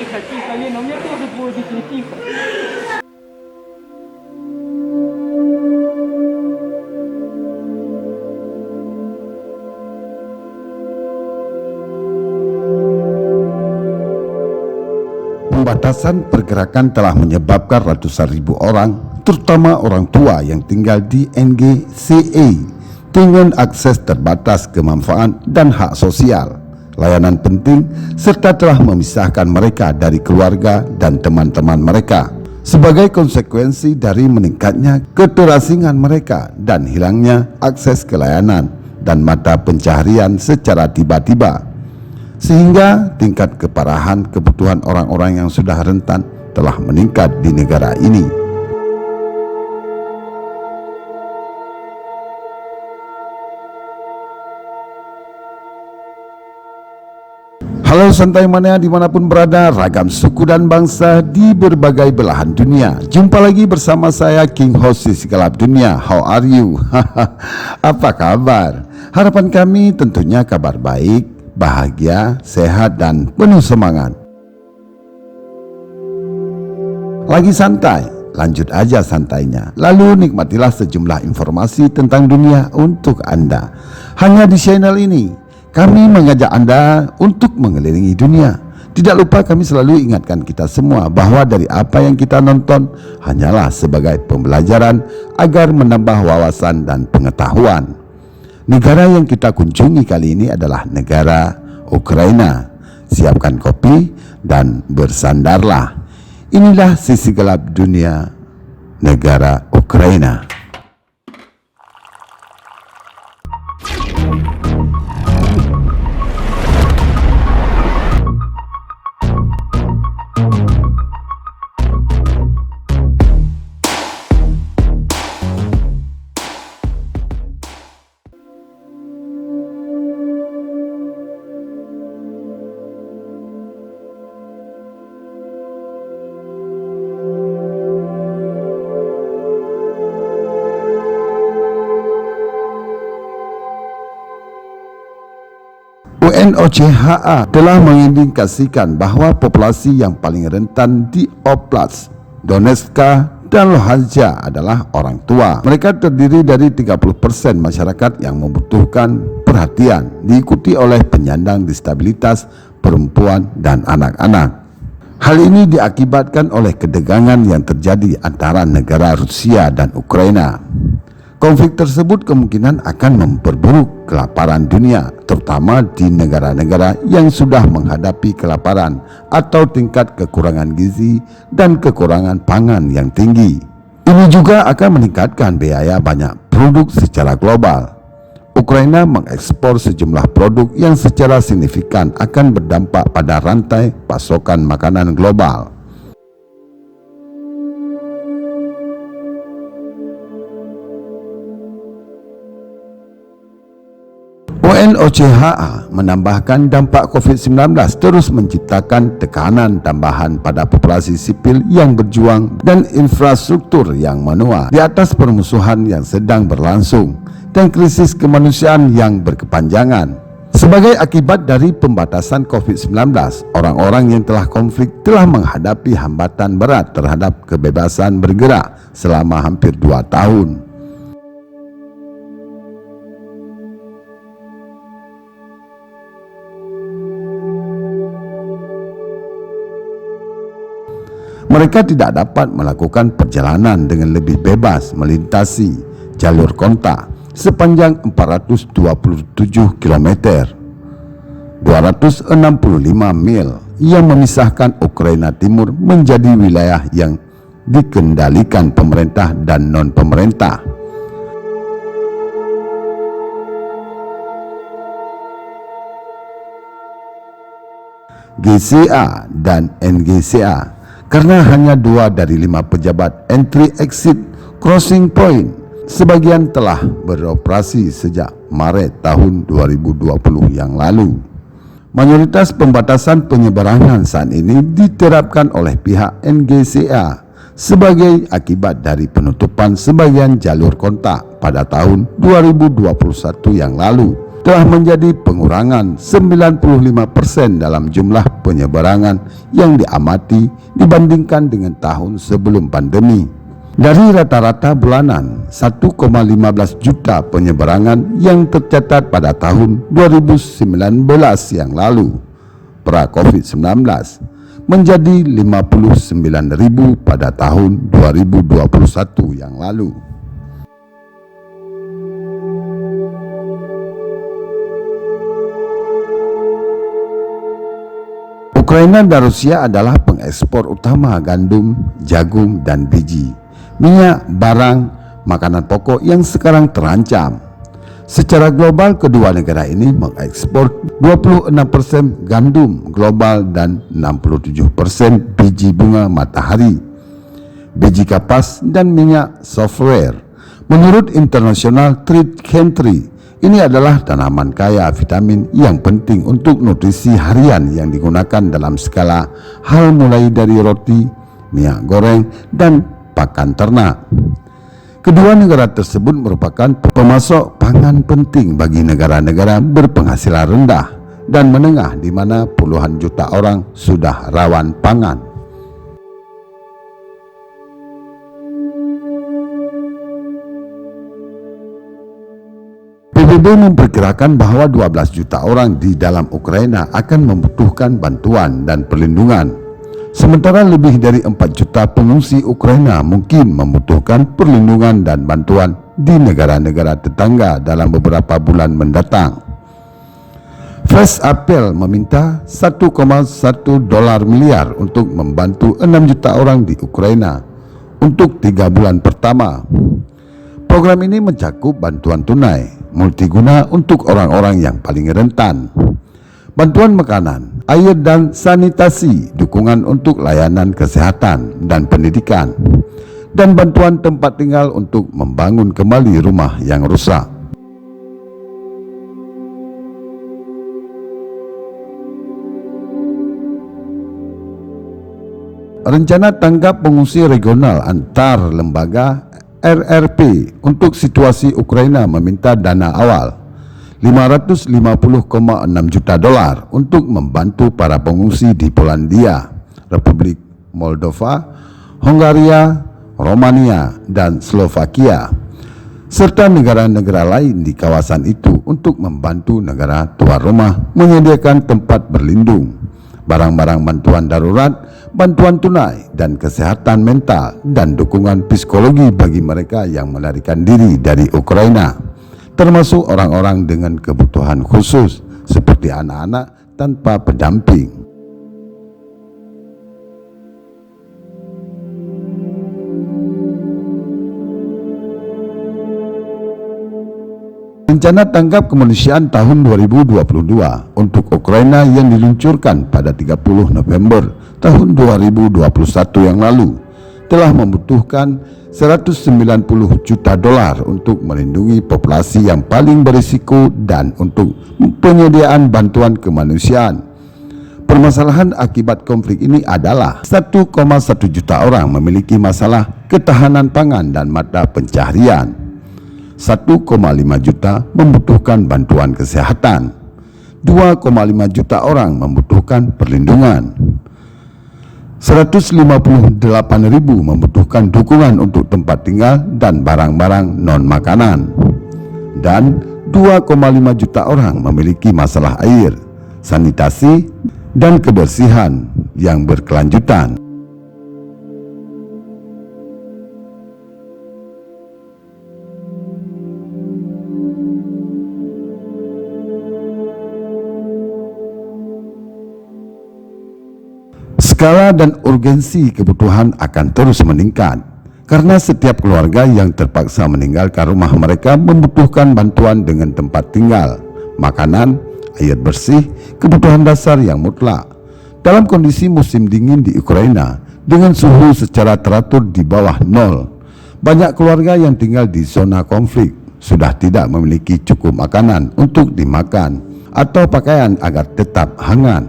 тихо, Лена, у меня тоже твой родитель, тихо. Pembatasan pergerakan telah menyebabkan ratusan ribu orang, terutama orang tua yang tinggal di NGCA dengan akses terbatas ke manfaat dan hak sosial, layanan penting, serta telah memisahkan mereka dari keluarga dan teman-teman mereka. Sebagai konsekuensi dari meningkatnya keterasingan mereka dan hilangnya akses ke layanan dan mata pencaharian secara tiba-tiba, sehingga tingkat keparahan kebutuhan orang-orang yang sudah rentan telah meningkat di negara ini. Halo santai mania dimanapun berada, ragam suku dan bangsa di berbagai belahan dunia. Jumpa lagi bersama saya King Host Segelap Dunia. How are you? Apa kabar? Harapan kami tentunya kabar baik, bahagia, sehat, dan penuh semangat. Lagi santai, lanjut aja santainya. Lalu nikmatilah sejumlah informasi tentang dunia untuk Anda. Hanya di channel ini kami mengajak Anda untuk mengelilingi dunia. Tidak lupa kami selalu ingatkan kita semua bahwa dari apa yang kita nonton hanyalah sebagai pembelajaran agar menambah wawasan dan pengetahuan. Negara yang kita kunjungi kali ini adalah negara Ukraina. Siapkan kopi dan bersandarlah. Inilah sisi gelap dunia negara Ukraina. UNOCHA telah mengindikasikan bahwa populasi yang paling rentan di Oblast Donetsk dan Luhansk adalah orang tua. Mereka terdiri dari 30% masyarakat yang membutuhkan perhatian, diikuti oleh penyandang disabilitas, perempuan, dan anak-anak. Hal ini diakibatkan oleh ketegangan yang terjadi antara negara Rusia dan Ukraina. Konflik tersebut kemungkinan akan memperburuk kelaparan dunia, terutama di negara-negara yang sudah menghadapi kelaparan atau tingkat kekurangan gizi dan kekurangan pangan yang tinggi. Ini juga akan meningkatkan biaya banyak produk secara global. Ukraina mengekspor sejumlah produk yang secara signifikan akan berdampak pada rantai pasokan makanan global. UNOCHA menambahkan dampak COVID-19 terus menciptakan tekanan tambahan pada populasi sipil yang berjuang dan infrastruktur yang menua di atas permusuhan yang sedang berlangsung dan krisis kemanusiaan yang berkepanjangan. Sebagai akibat dari pembatasan COVID-19, orang-orang yang telah konflik telah menghadapi hambatan berat terhadap kebebasan bergerak selama hampir 2 tahun. Mereka tidak dapat melakukan perjalanan dengan lebih bebas melintasi jalur kontak sepanjang 427 km, 265 mil yang memisahkan Ukraina Timur menjadi wilayah yang dikendalikan pemerintah dan non-pemerintah. GCA dan NGCA karena hanya 2 dari 5 pejabat entry-exit crossing point sebagian telah beroperasi sejak Maret tahun 2020 yang lalu. Mayoritas pembatasan penyeberangan saat ini diterapkan oleh pihak NGCA sebagai akibat dari penutupan sebagian jalur kontak pada tahun 2021 yang lalu. telah menjadi pengurangan 95% dalam jumlah penyeberangan yang diamati dibandingkan dengan tahun sebelum pandemi. Dari rata-rata bulanan 1,15 juta penyeberangan yang tercatat pada tahun 2019 yang lalu pra-COVID-19 menjadi 59.000 pada tahun 2021 yang lalu. Ukraina dan Rusia adalah pengekspor utama gandum, jagung, dan biji, minyak, barang, makanan pokok yang sekarang terancam. Secara global, kedua negara ini mengekspor 26% gandum global dan 67% biji bunga matahari, biji kapas, dan minyak software. Menurut International Trade Country, ini adalah tanaman kaya vitamin yang penting untuk nutrisi harian yang digunakan dalam skala hal mulai dari roti, minyak goreng, dan pakan ternak. Kedua negara tersebut merupakan pemasok pangan penting bagi negara-negara berpenghasilan rendah dan menengah di mana puluhan juta orang sudah rawan pangan. PBB memperkirakan bahwa 12 juta orang di dalam Ukraina akan membutuhkan bantuan dan perlindungan. Sementara lebih dari 4 juta pengungsi Ukraina mungkin membutuhkan perlindungan dan bantuan di negara-negara tetangga dalam beberapa bulan mendatang. Fresh Appeal meminta 1,1 dolar miliar untuk membantu 6 juta orang di Ukraina untuk 3 bulan pertama. Program ini mencakup bantuan tunai, multiguna untuk orang-orang yang paling rentan, bantuan makanan, air dan sanitasi, dukungan untuk layanan kesehatan dan pendidikan, dan bantuan tempat tinggal untuk membangun kembali rumah yang rusak. Rencana tanggap pengungsi regional antar lembaga RRP untuk situasi Ukraina meminta dana awal 550,6 juta dolar untuk membantu para pengungsi di Polandia, Republik Moldova, Hongaria, Romania, dan Slovakia, serta negara-negara lain di kawasan itu untuk membantu negara tuan rumah menyediakan tempat berlindung, barang-barang bantuan darurat, bantuan tunai, dan kesehatan mental dan dukungan psikologi bagi mereka yang melarikan diri dari Ukraina, termasuk orang-orang dengan kebutuhan khusus seperti anak-anak tanpa pendamping. Rencana tanggap kemanusiaan tahun 2022 untuk Ukraina yang diluncurkan pada 30 November tahun 2021 yang lalu telah membutuhkan 190 juta dolar untuk melindungi populasi yang paling berisiko dan untuk penyediaan bantuan kemanusiaan. Permasalahan akibat konflik ini adalah 1,1 juta orang memiliki masalah ketahanan pangan dan mata pencaharian. 1,5 juta membutuhkan bantuan kesehatan, 2,5 juta orang membutuhkan perlindungan, 158.000 membutuhkan dukungan untuk tempat tinggal dan barang-barang non-makanan, dan 2,5 juta orang memiliki masalah air, sanitasi, dan kebersihan yang berkelanjutan. Skala dan urgensi kebutuhan akan terus meningkat karena setiap keluarga yang terpaksa meninggalkan rumah mereka membutuhkan bantuan dengan tempat tinggal, makanan, air bersih, kebutuhan dasar yang mutlak. Dalam kondisi musim dingin di Ukraina dengan suhu secara teratur di bawah nol, banyak keluarga yang tinggal di zona konflik sudah tidak memiliki cukup makanan untuk dimakan atau pakaian agar tetap hangat.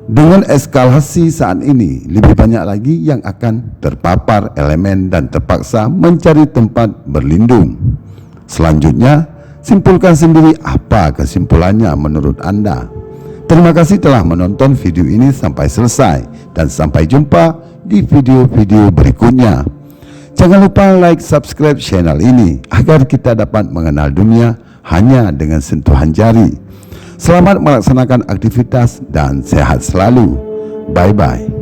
Dengan eskalasi saat ini, lebih banyak lagi yang akan terpapar elemen dan terpaksa mencari tempat berlindung. Selanjutnya, Simpulkan sendiri apa kesimpulannya menurut Anda. Terima kasih telah menonton video ini sampai selesai, dan sampai jumpa di video-video berikutnya. Jangan lupa like, subscribe channel ini agar kita dapat mengenal dunia hanya dengan sentuhan jari. Selamat melaksanakan aktivitas dan sehat selalu. Bye-bye.